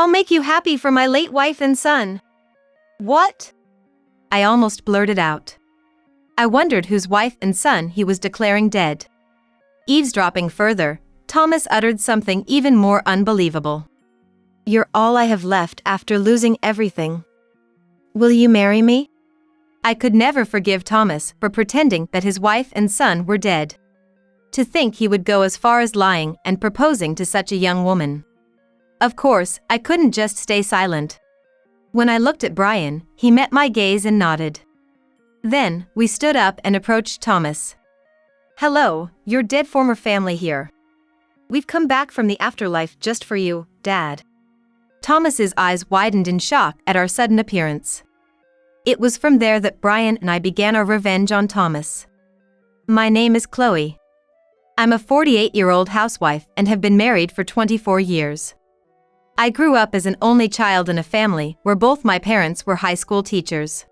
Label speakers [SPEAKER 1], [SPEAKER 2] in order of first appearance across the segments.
[SPEAKER 1] I'll make you happy for my late wife and son." "What?" I almost blurted out. I wondered whose wife and son he was declaring dead. Eavesdropping further, Thomas uttered something even more unbelievable. "You're all I have left after losing everything. Will you marry me?" I could never forgive Thomas for pretending that his wife and son were dead. To think he would go as far as lying and proposing to such a young woman. Of course, I couldn't just stay silent. When I looked at Brian, he met my gaze and nodded. Then, we stood up and approached Thomas. "Hello, your dead former family here. We've come back from the afterlife just for you, Dad." Thomas's eyes widened in shock at our sudden appearance. It was from there that Brian and I began our revenge on Thomas. "My name is Chloe. I'm a 48-year-old housewife and have been married for 24 years. I grew up as an only child in a family where both my parents were high school teachers.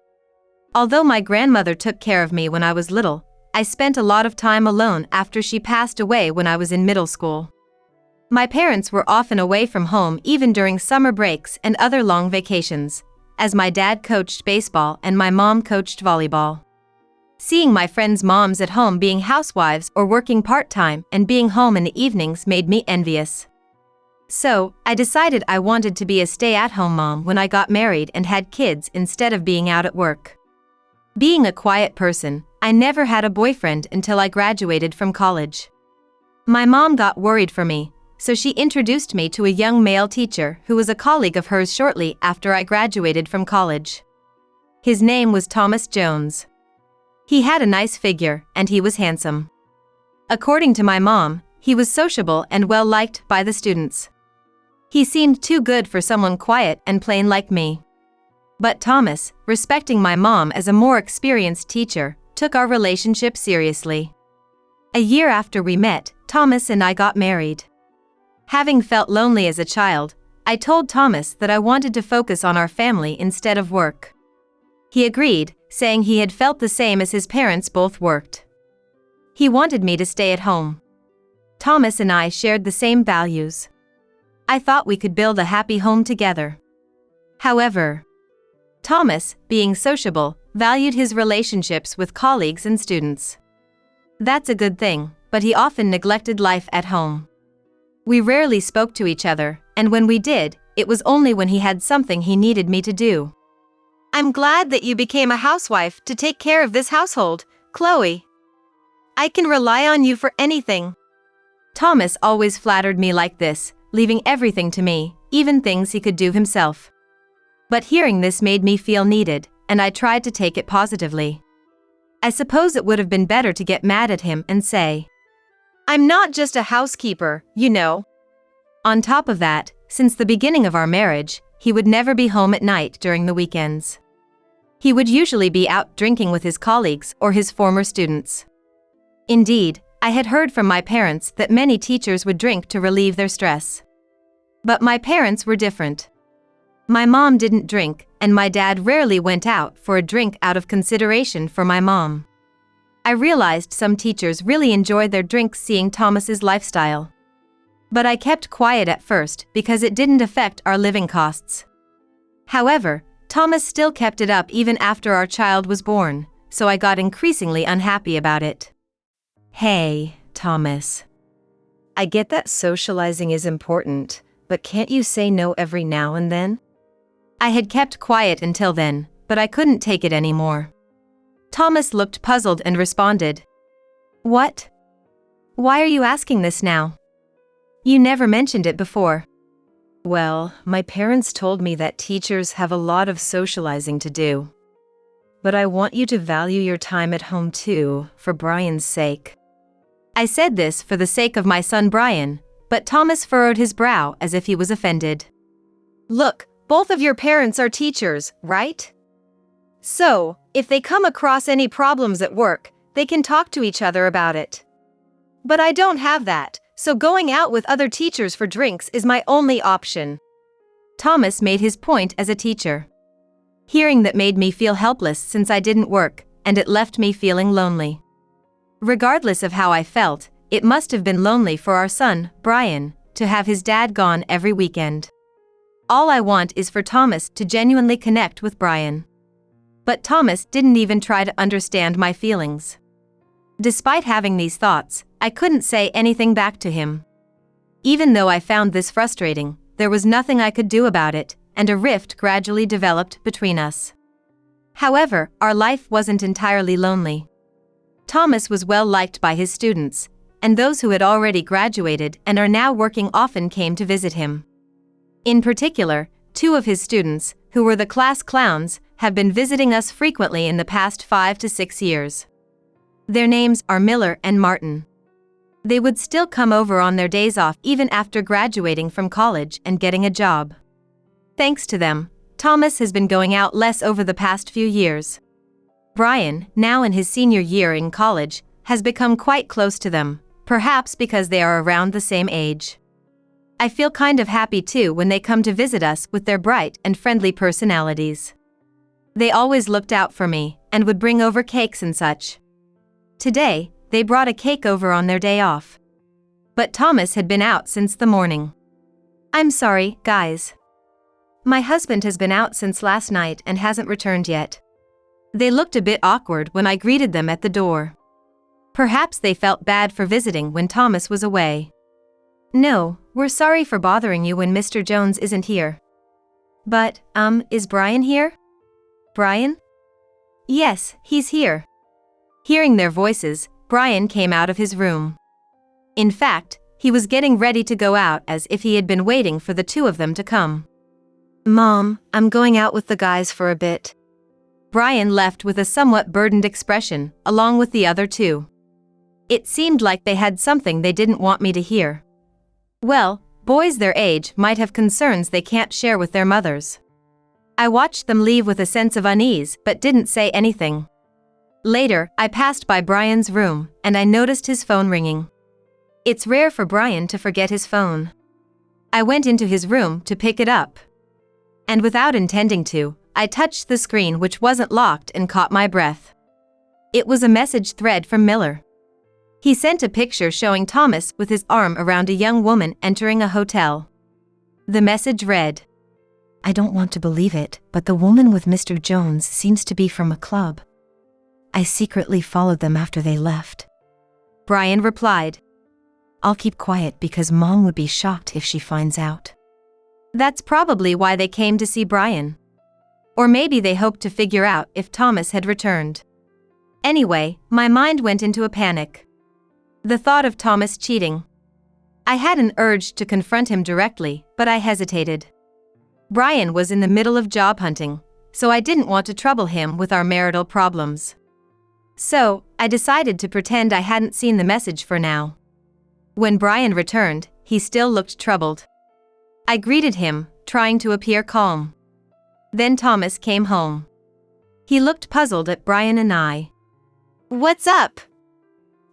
[SPEAKER 1] Although my grandmother took care of me when I was little, I spent a lot of time alone after she passed away when I was in middle school. My parents were often away from home even during summer breaks and other long vacations, as my dad coached baseball and my mom coached volleyball. Seeing my friends' moms at home being housewives or working part-time and being home in the evenings made me envious. So, I decided I wanted to be a stay-at-home mom when I got married and had kids instead of being out at work. Being a quiet person, I never had a boyfriend until I graduated from college. My mom got worried for me, so she introduced me to a young male teacher who was a colleague of hers shortly after I graduated from college. His name was Thomas Jones. He had a nice figure, and he was handsome. According to my mom, he was sociable and well-liked by the students. He seemed too good for someone quiet and plain like me. But Thomas, respecting my mom as a more experienced teacher, took our relationship seriously. A year after we met, Thomas and I got married. Having felt lonely as a child, I told Thomas that I wanted to focus on our family instead of work. He agreed, saying he had felt the same as his parents both worked. He wanted me to stay at home. Thomas and I shared the same values. I thought we could build a happy home together. However, Thomas, being sociable, valued his relationships with colleagues and students. That's a good thing, but he often neglected life at home. We rarely spoke to each other, and when we did, it was only when he had something he needed me to do. "I'm glad that you became a housewife to take care of this household, Chloe. I can rely on you for anything." Thomas always flattered me like this, leaving everything to me, even things he could do himself. But hearing this made me feel needed, and I tried to take it positively. I suppose it would have been better to get mad at him and say, "I'm not just a housekeeper, you know." On top of that, since the beginning of our marriage, he would never be home at night during the weekends. He would usually be out drinking with his colleagues or his former students. Indeed, I had heard from my parents that many teachers would drink to relieve their stress. But my parents were different. My mom didn't drink, and my dad rarely went out for a drink out of consideration for my mom. I realized some teachers really enjoyed their drinks seeing Thomas's lifestyle. But I kept quiet at first because it didn't affect our living costs. However, Thomas still kept it up even after our child was born, so I got increasingly unhappy about it. "Hey, Thomas. I get that socializing is important, but can't you say no every now and then?" I had kept quiet until then, but I couldn't take it anymore. Thomas looked puzzled and responded, "What? Why are you asking this now? You never mentioned it before." "Well, my parents told me that teachers have a lot of socializing to do. But I want you to value your time at home too, for Brian's sake." I said this for the sake of my son Brian, but Thomas furrowed his brow as if he was offended. "Look, both of your parents are teachers, right? So, if they come across any problems at work, they can talk to each other about it. But I don't have that, so going out with other teachers for drinks is my only option." Thomas made his point as a teacher. Hearing that made me feel helpless since I didn't work, and it left me feeling lonely. Regardless of how I felt, it must have been lonely for our son, Brian, to have his dad gone every weekend. All I want is for Thomas to genuinely connect with Brian. But Thomas didn't even try to understand my feelings. Despite having these thoughts, I couldn't say anything back to him. Even though I found this frustrating, there was nothing I could do about it, and a rift gradually developed between us. However, our life wasn't entirely lonely. Thomas was well liked by his students, and those who had already graduated and are now working often came to visit him. In particular, 2 of his students, who were the class clowns, have been visiting us frequently in the past 5 to 6 years. Their names are Miller and Martin. They would still come over on their days off even after graduating from college and getting a job. Thanks to them, Thomas has been going out less over the past few years. Brian, now in his senior year in college, has become quite close to them, perhaps because they are around the same age. I feel kind of happy too when they come to visit us with their bright and friendly personalities. They always looked out for me and would bring over cakes and such. Today, they brought a cake over on their day off. But Thomas had been out since the morning. I'm sorry, guys. My husband has been out since last night and hasn't returned yet. They looked a bit awkward when I greeted them at the door. Perhaps they felt bad for visiting when Thomas was away. No, we're sorry for bothering you when Mr. Jones isn't here. But, is Brian here? Brian? Yes, he's here. Hearing their voices, Brian came out of his room. In fact, he was getting ready to go out as if he had been waiting for the 2 of them to come. Mom, I'm going out with the guys for a bit. Brian left with a somewhat burdened expression, along with the other 2. It seemed like they had something they didn't want me to hear. Well, boys their age might have concerns they can't share with their mothers. I watched them leave with a sense of unease but didn't say anything. Later, I passed by Brian's room, and I noticed his phone ringing. It's rare for Brian to forget his phone. I went into his room to pick it up. And without intending to, I touched the screen which wasn't locked and caught my breath. It was a message thread from Miller. He sent a picture showing Thomas with his arm around a young woman entering a hotel. The message read, I don't want to believe it, but the woman with Mr. Jones seems to be from a club. I secretly followed them after they left. Brian replied, I'll keep quiet because Mom would be shocked if she finds out. That's probably why they came to see Brian. Or maybe they hoped to figure out if Thomas had returned. Anyway, my mind went into a panic. The thought of Thomas cheating. I had an urge to confront him directly, but I hesitated. Brian was in the middle of job hunting, so I didn't want to trouble him with our marital problems. So, I decided to pretend I hadn't seen the message for now. When Brian returned, he still looked troubled. I greeted him, trying to appear calm. Then Thomas came home. He looked puzzled at Brian and I. What's up?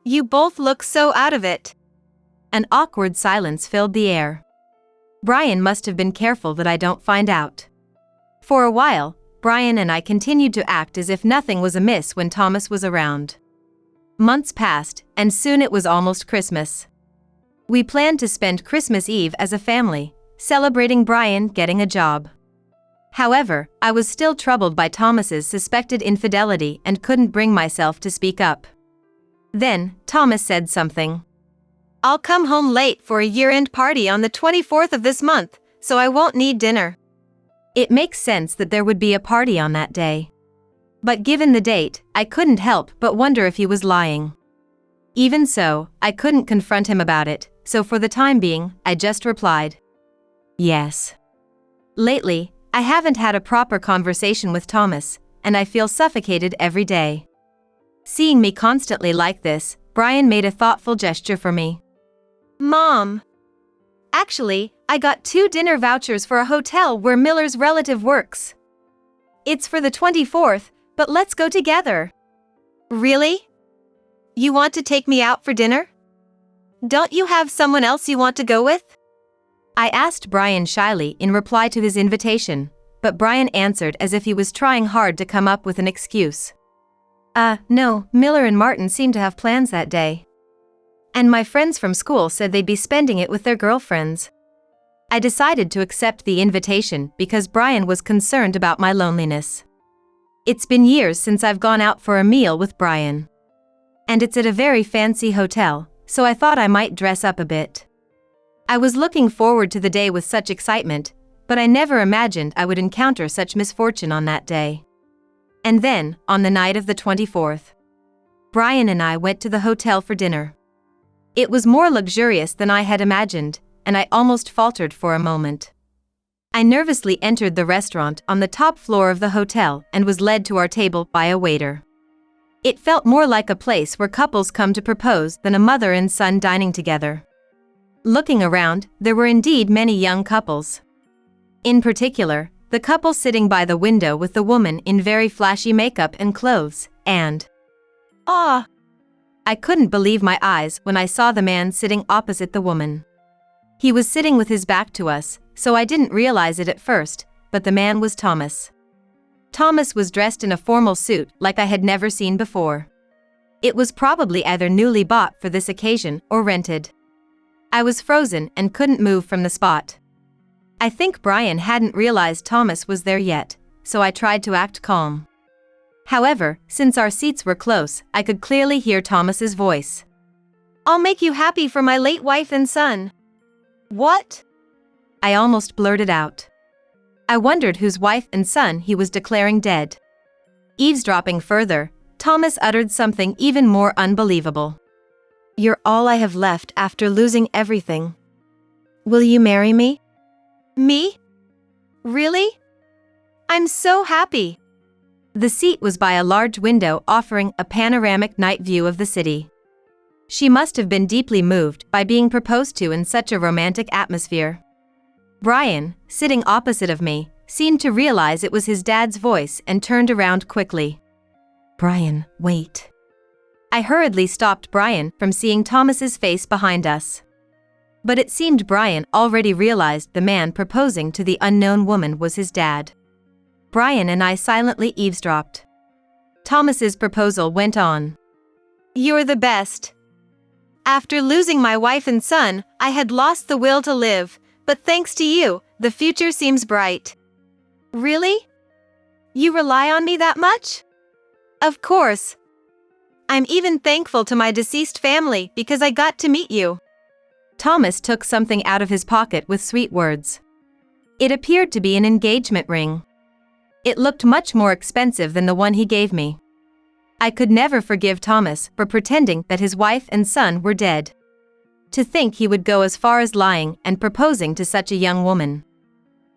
[SPEAKER 1] You both look so out of it. An awkward silence filled the air. Brian must have been careful that I don't find out. For a while, Brian and I continued to act as if nothing was amiss when Thomas was around. Months passed, and soon it was almost Christmas. We planned to spend Christmas Eve as a family, celebrating Brian getting a job. However, I was still troubled by Thomas's suspected infidelity and couldn't bring myself to speak up. Then, Thomas said something. I'll come home late for a year-end party on the 24th of this month, so I won't need dinner. It makes sense that there would be a party on that day. But given the date, I couldn't help but wonder if he was lying. Even so, I couldn't confront him about it, so for the time being, I just replied, Yes. Lately, I haven't had a proper conversation with Thomas, and I feel suffocated every day. Seeing me constantly like this, Brian made a thoughtful gesture for me. Mom! Actually, I got 2 dinner vouchers for a hotel where Miller's relative works. It's for the 24th, but let's go together. Really? You want to take me out for dinner? Don't you have someone else you want to go with? I asked Brian shyly in reply to his invitation, but Brian answered as if he was trying hard to come up with an excuse. No, Miller and Martin seem to have plans that day. And my friends from school said they'd be spending it with their girlfriends. I decided to accept the invitation because Brian was concerned about my loneliness. It's been years since I've gone out for a meal with Brian. And it's at a very fancy hotel, so I thought I might dress up a bit. I was looking forward to the day with such excitement, but I never imagined I would encounter such misfortune on that day. And then, on the night of the 24th, Brian and I went to the hotel for dinner. It was more luxurious than I had imagined, and I almost faltered for a moment. I nervously entered the restaurant on the top floor of the hotel and was led to our table by a waiter. It felt more like a place where couples come to propose than a mother and son dining together. Looking around, there were indeed many young couples. In particular, the couple sitting by the window with the woman in very flashy makeup and clothes, and I couldn't believe my eyes when I saw the man sitting opposite the woman. He was sitting with his back to us, so I didn't realize it at first, but the man was Thomas. Thomas was dressed in a formal suit like I had never seen before. It was probably either newly bought for this occasion or rented. I was frozen and couldn't move from the spot. I think Brian hadn't realized Thomas was there yet, so I tried to act calm. However, since our seats were close, I could clearly hear Thomas's voice. "I'll make you happy for my late wife and son." "What?" I almost blurted out. I wondered whose wife and son he was declaring dead. Eavesdropping further, Thomas uttered something even more unbelievable. "You're all I have left after losing everything. Will you marry me?" "Me? Really? I'm so happy." The seat was by a large window offering a panoramic night view of the city. She must have been deeply moved by being proposed to in such a romantic atmosphere. Brian, sitting opposite of me, seemed to realize it was his dad's voice and turned around quickly. "Brian, wait." I hurriedly stopped Brian from seeing Thomas's face behind us. But it seemed Brian already realized the man proposing to the unknown woman was his dad. Brian and I silently eavesdropped. Thomas's proposal went on. "You're the best. After losing my wife and son, I had lost the will to live, but thanks to you, the future seems bright." "Really? You rely on me that much?" "Of course. I'm even thankful to my deceased family because I got to meet you." Thomas took something out of his pocket with sweet words. It appeared to be an engagement ring. It looked much more expensive than the one he gave me. I could never forgive Thomas for pretending that his wife and son were dead. To think he would go as far as lying and proposing to such a young woman.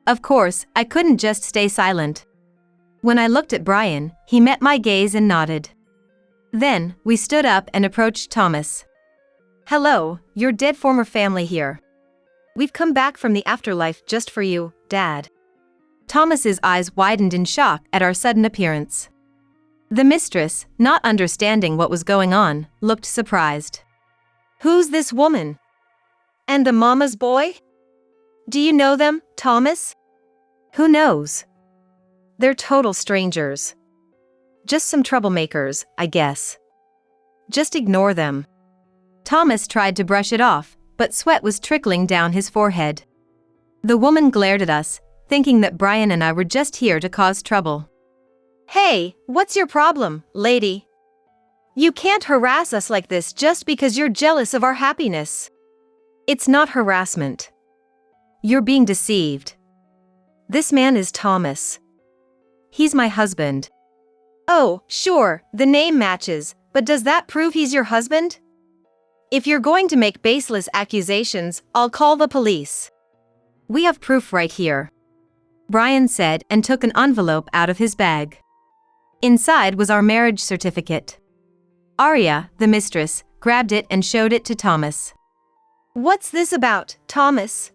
[SPEAKER 1] Of course, I couldn't just stay silent. When I looked at Brian, he met my gaze and nodded. Then, we stood up and approached Thomas. "Hello, your dead former family here. We've come back from the afterlife just for you, Dad." Thomas's eyes widened in shock at our sudden appearance. The mistress, not understanding what was going on, looked surprised. "Who's this woman? And the mama's boy? Do you know them, Thomas?" "Who knows? They're total strangers. Just some troublemakers, I guess. Just ignore them." Thomas tried to brush it off, but sweat was trickling down his forehead. The woman glared at us, thinking that Brian and I were just here to cause trouble. "Hey, what's your problem, lady? You can't harass us like this just because you're jealous of our happiness. It's not harassment. You're being deceived. This man is Thomas. He's my husband." "Oh, sure, the name matches, but does that prove he's your husband? If you're going to make baseless accusations, I'll call the police." "We have proof right here," Brian said and took an envelope out of his bag. Inside was our marriage certificate. Arya, the mistress, grabbed it and showed it to Thomas. "What's this about, Thomas?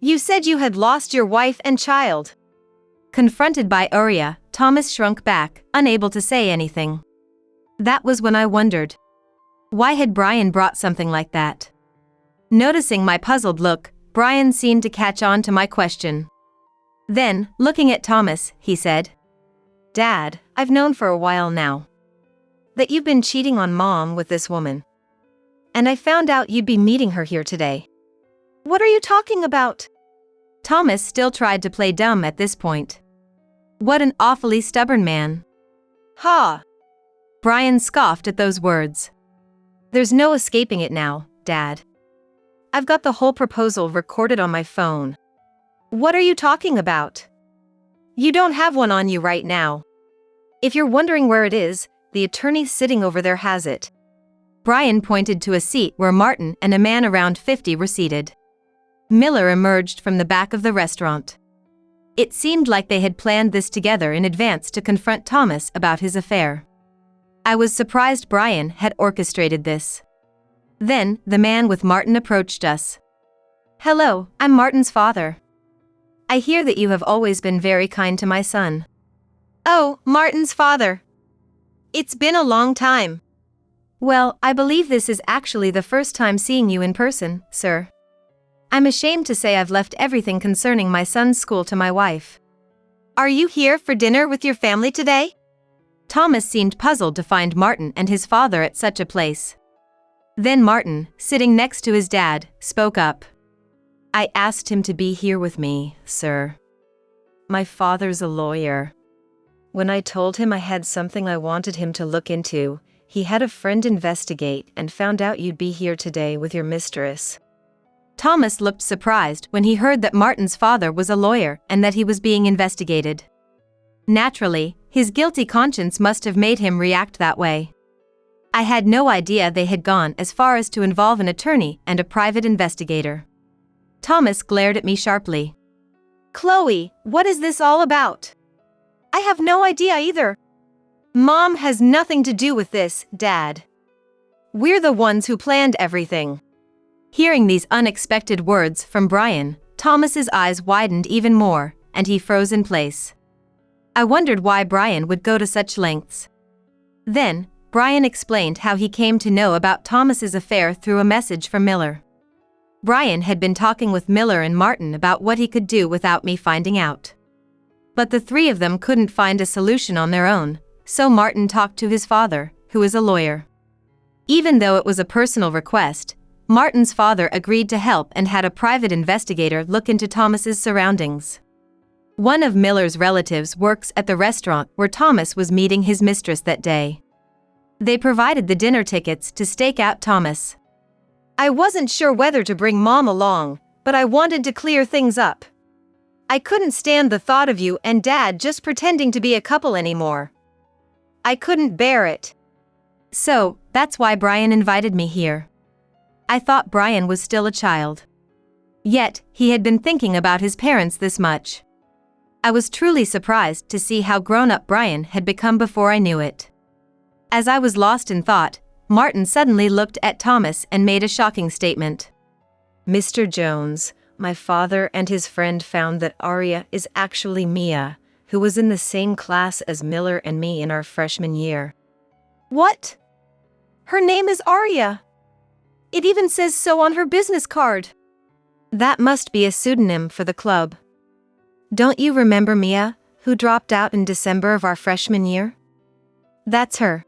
[SPEAKER 1] You said you had lost your wife and child." Confronted by Arya, Thomas shrunk back, unable to say anything. That was when I wondered. Why had Brian brought something like that? Noticing my puzzled look, Brian seemed to catch on to my question. Then, looking at Thomas, he said, "Dad, I've known for a while now that you've been cheating on Mom with this woman. And I found out you'd be meeting her here today." "What are you talking about?" Thomas still tried to play dumb at this point. What an awfully stubborn man. Ha! Brian scoffed at those words. There's no escaping it now, Dad. I've got the whole proposal recorded on my phone. What are you talking about? You don't have one on you right now. If you're wondering where it is, the attorney sitting over there has it. Brian pointed to a seat where Martin and a man around 50 were seated. Miller emerged from the back of the restaurant. It seemed like they had planned this together in advance to confront Thomas about his affair. I was surprised Brian had orchestrated this. Then, the man with Martin approached us. Hello, I'm Martin's father. I hear that you have always been very kind to my son. Oh, Martin's father. It's been a long time. Well, I believe this is actually the first time seeing you in person, sir. I'm ashamed to say I've left everything concerning my son's school to my wife. Are you here for dinner with your family today? Thomas seemed puzzled to find Martin and his father at such a place. Then Martin, sitting next to his dad, spoke up. I asked him to be here with me, sir. My father's a lawyer. When I told him I had something I wanted him to look into, he had a friend investigate and found out you'd be here today with your mistress. Thomas looked surprised when he heard that Martin's father was a lawyer and that he was being investigated. Naturally, his guilty conscience must have made him react that way. I had no idea they had gone as far as to involve an attorney and a private investigator. Thomas glared at me sharply. Chloe, what is this all about? I have no idea either. Mom has nothing to do with this, Dad. We're the ones who planned everything. Hearing these unexpected words from Brian, Thomas's eyes widened even more, and he froze in place. I wondered why Brian would go to such lengths. Then, Brian explained how he came to know about Thomas's affair through a message from Miller. Brian had been talking with Miller and Martin about what he could do without me finding out. But the three of them couldn't find a solution on their own, so Martin talked to his father, who is a lawyer. Even though it was a personal request, Martin's father agreed to help and had a private investigator look into Thomas's surroundings. One of Miller's relatives works at the restaurant where Thomas was meeting his mistress that day. They provided the dinner tickets to stake out Thomas. I wasn't sure whether to bring Mom along, but I wanted to clear things up. I couldn't stand the thought of you and Dad just pretending to be a couple anymore. I couldn't bear it. So, that's why Brian invited me here. I thought Brian was still a child. Yet, he had been thinking about his parents this much. I was truly surprised to see how grown-up Brian had become before I knew it. As I was lost in thought, Martin suddenly looked at Thomas and made a shocking statement. Mr. Jones, my father and his friend found that Aria is actually Mia, who was in the same class as Miller and me in our freshman year. What? Her name is Aria. It even says so on her business card. That must be a pseudonym for the club. Don't you remember Mia, who dropped out in December of our freshman year? That's her.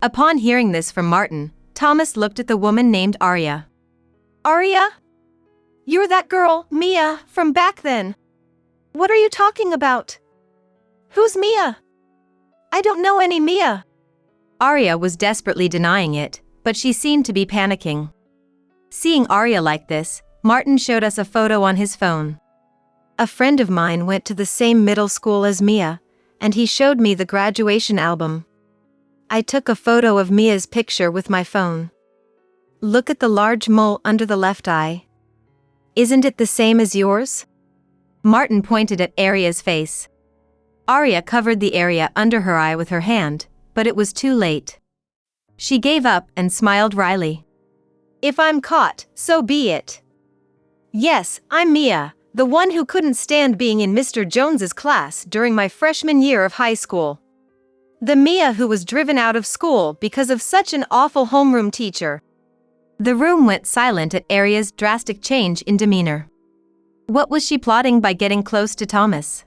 [SPEAKER 1] Upon hearing this from Martin, Thomas looked at the woman named Aria. Aria? You're that girl, Mia, from back then. What are you talking about? Who's Mia? I don't know any Mia. Aria was desperately denying it, but she seemed to be panicking. Seeing Aria like this, Martin showed us a photo on his phone. A friend of mine went to the same middle school as Mia, and he showed me the graduation album. I took a photo of Mia's picture with my phone. Look at the large mole under the left eye. Isn't it the same as yours? Martin pointed at Aria's face. Aria covered the area under her eye with her hand, but it was too late. She gave up and smiled wryly. If I'm caught, so be it. Yes, I'm Mia, the one who couldn't stand being in Mr. Jones's class during my freshman year of high school. The Mia who was driven out of school because of such an awful homeroom teacher. The room went silent at Aria's drastic change in demeanor. What was she plotting by getting close to Thomas?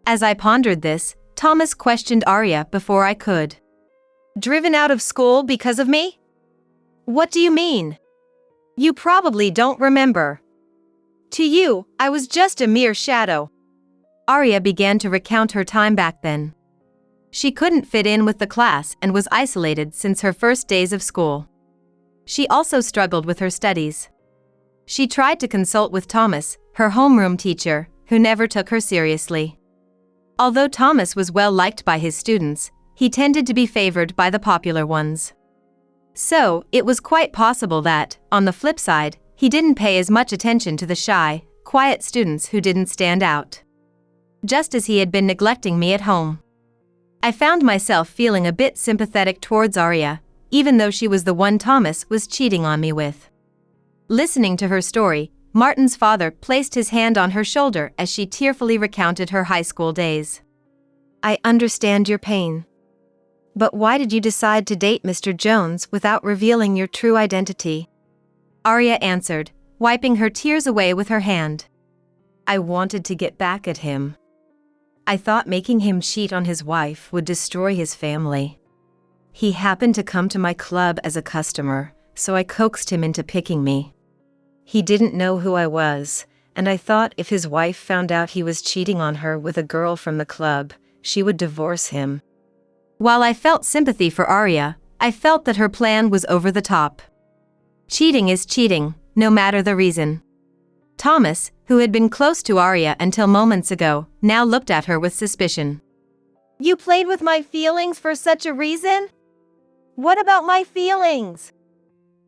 [SPEAKER 1] As I pondered this, Thomas questioned Aria before I could. Driven out of school because of me? What do you mean? You probably don't remember. To you, I was just a mere shadow. Arya began to recount her time back then. She couldn't fit in with the class and was isolated since her first days of school. She also struggled with her studies. She tried to consult with Thomas, her homeroom teacher, who never took her seriously. Although Thomas was well liked by his students, he tended to be favored by the popular ones. So, it was quite possible that, on the flip side, he didn't pay as much attention to the shy, quiet students who didn't stand out. Just as he had been neglecting me at home. I found myself feeling a bit sympathetic towards Arya, even though she was the one Thomas was cheating on me with. Listening to her story, Martin's father placed his hand on her shoulder as she tearfully recounted her high school days. I understand your pain. But why did you decide to date Mr. Jones without revealing your true identity? Arya answered, wiping her tears away with her hand. I wanted to get back at him. I thought making him cheat on his wife would destroy his family. He happened to come to my club as a customer, so I coaxed him into picking me. He didn't know who I was, and I thought if his wife found out he was cheating on her with a girl from the club, she would divorce him. While I felt sympathy for Arya, I felt that her plan was over the top. Cheating is cheating, no matter the reason. Thomas, who had been close to Arya until moments ago, now looked at her with suspicion. You played with my feelings for such a reason? What about my feelings?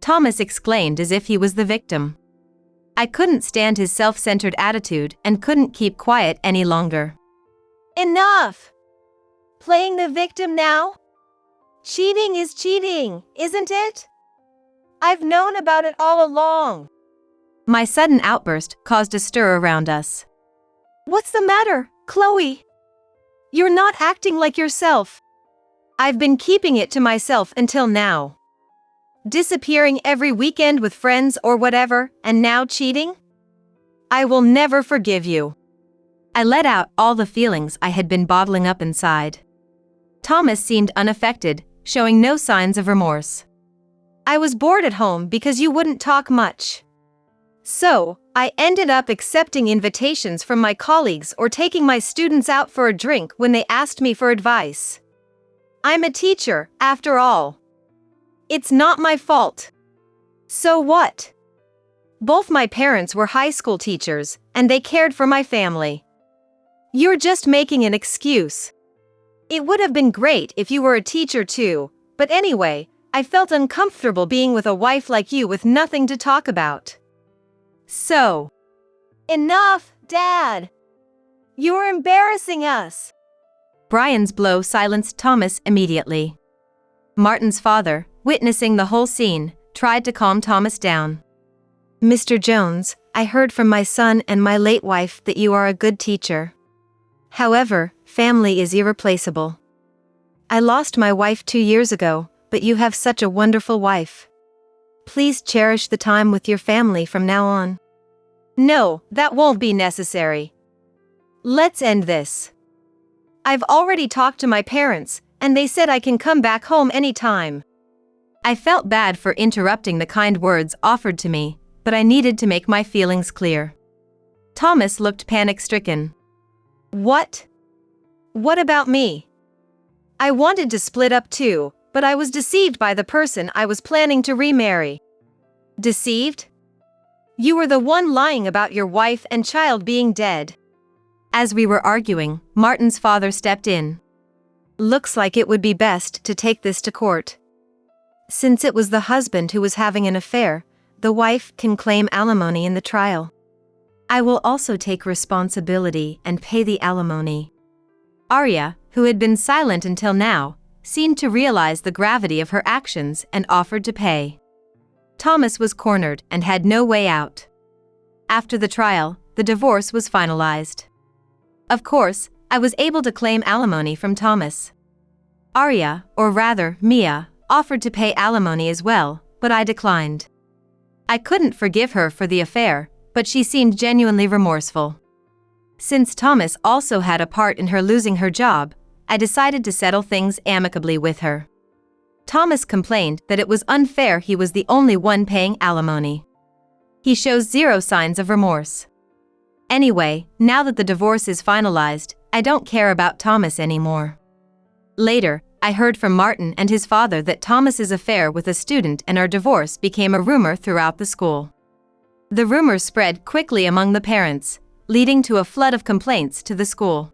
[SPEAKER 1] Thomas exclaimed as if he was the victim. I couldn't stand his self-centered attitude and couldn't keep quiet any longer. Enough! Playing the victim now? Cheating is cheating, isn't it? I've known about it all along. My sudden outburst caused a stir around us. What's the matter, Chloe? You're not acting like yourself. I've been keeping it to myself until now. Disappearing every weekend with friends or whatever, and now cheating? I will never forgive you. I let out all the feelings I had been bottling up inside. Thomas seemed unaffected, showing no signs of remorse. I was bored at home because you wouldn't talk much. So, I ended up accepting invitations from my colleagues or taking my students out for a drink when they asked me for advice. I'm a teacher, after all. It's not my fault. So what? Both my parents were high school teachers, and they cared for my family. You're just making an excuse. It would have been great if you were a teacher too, but anyway, I felt uncomfortable being with a wife like you with nothing to talk about. So. Enough, Dad! You're embarrassing us! Brian's blow silenced Thomas immediately. Martin's father, witnessing the whole scene, tried to calm Thomas down. Mr. Jones, I heard from my son and my late wife that you are a good teacher. However, family is irreplaceable. I lost my wife 2 years ago, but you have such a wonderful wife. Please cherish the time with your family from now on. No, that won't be necessary. Let's end this. I've already talked to my parents, and they said I can come back home anytime. I felt bad for interrupting the kind words offered to me, but I needed to make my feelings clear. Thomas looked panic-stricken. What? What about me? I wanted to split up too, but I was deceived by the person I was planning to remarry. Deceived? You were the one lying about your wife and child being dead. As we were arguing, Martin's father stepped in. Looks like it would be best to take this to court. Since it was the husband who was having an affair, the wife can claim alimony in the trial. I will also take responsibility and pay the alimony. Arya, who had been silent until now, seemed to realize the gravity of her actions and offered to pay. Thomas was cornered and had no way out. After the trial, the divorce was finalized. Of course, I was able to claim alimony from Thomas. Arya, or rather, Mia, offered to pay alimony as well, but I declined. I couldn't forgive her for the affair, but she seemed genuinely remorseful. Since Thomas also had a part in her losing her job, I decided to settle things amicably with her. Thomas complained that it was unfair he was the only one paying alimony. He shows zero signs of remorse. Anyway, now that the divorce is finalized, I don't care about Thomas anymore. Later, I heard from Martin and his father that Thomas's affair with a student and our divorce became a rumor throughout the school. The rumor spread quickly among the parents, leading to a flood of complaints to the school.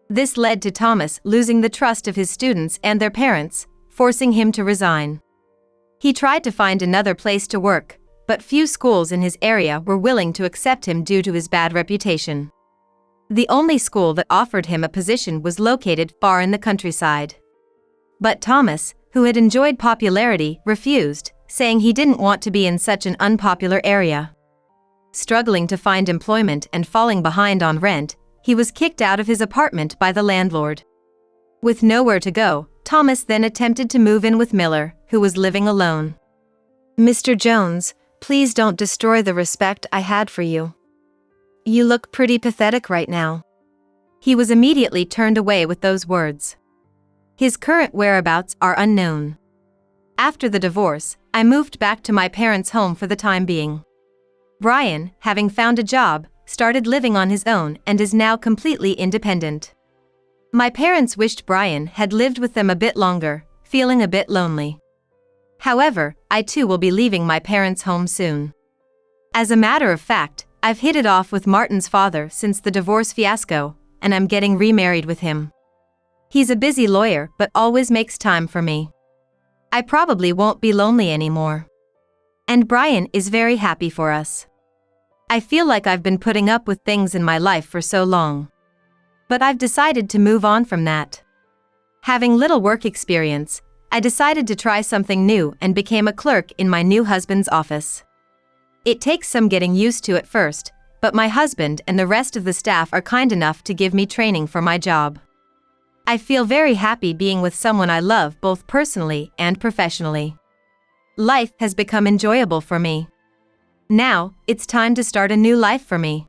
[SPEAKER 1] This led to Thomas losing the trust of his students and their parents, forcing him to resign. He tried to find another place to work, but few schools in his area were willing to accept him due to his bad reputation. The only school that offered him a position was located far in the countryside. But Thomas, who had enjoyed popularity, refused, saying he didn't want to be in such an unpopular area. Struggling to find employment and falling behind on rent, he was kicked out of his apartment by the landlord. With nowhere to go, Thomas then attempted to move in with Miller, who was living alone. "Mr. Jones, please don't destroy the respect I had for you. You look pretty pathetic right now." He was immediately turned away with those words. His current whereabouts are unknown. After the divorce, I moved back to my parents' home for the time being. Brian, having found a job, started living on his own and is now completely independent. My parents wished Brian had lived with them a bit longer, feeling a bit lonely. However, I too will be leaving my parents' home soon. As a matter of fact, I've hit it off with Martin's father since the divorce fiasco, and I'm getting remarried with him. He's a busy lawyer but always makes time for me. I probably won't be lonely anymore. And Brian is very happy for us. I feel like I've been putting up with things in my life for so long. But I've decided to move on from that. Having little work experience, I decided to try something new and became a clerk in my new husband's office. It takes some getting used to at first, but my husband and the rest of the staff are kind enough to give me training for my job. I feel very happy being with someone I love both personally and professionally. Life has become enjoyable for me. Now, it's time to start a new life for me.